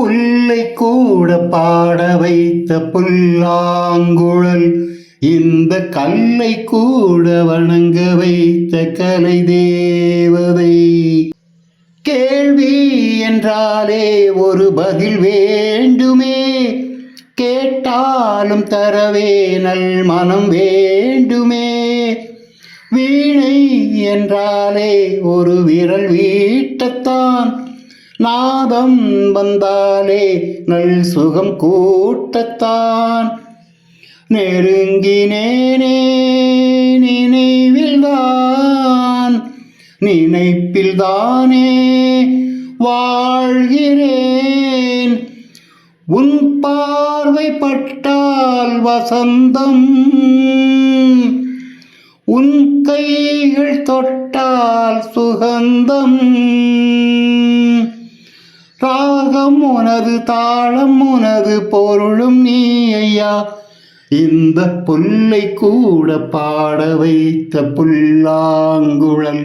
புல்லை கூட பாட வைத்த புல்லாங்குழல், இந்த கல்லை கூட வணங்க வைத்த கலை தேவதை. கேள்வி என்றாலே ஒரு பதில் வேண்டுமே, கேட்டாலும் தரவே நல் மனம் வேண்டுமே. வீணை என்றாலே ஒரு விரல் வீட்டத்தான், நாதம் வந்தாலே நல் சுகம் கூட்டத்தான். நெருங்கினேனே நினைவில்தான், நினைப்பில்தானே வாழ்கிறேன். உன் பார்வை பட்டால் வசந்தம், உன் கைகள் தொட்டால் சுகந்தம். ராகம் உனது, தாளம் உனது, பொருளும் நீ ஐயா. இந்த புல்லை கூட பாட வைத்த புல்லாங்குழல்.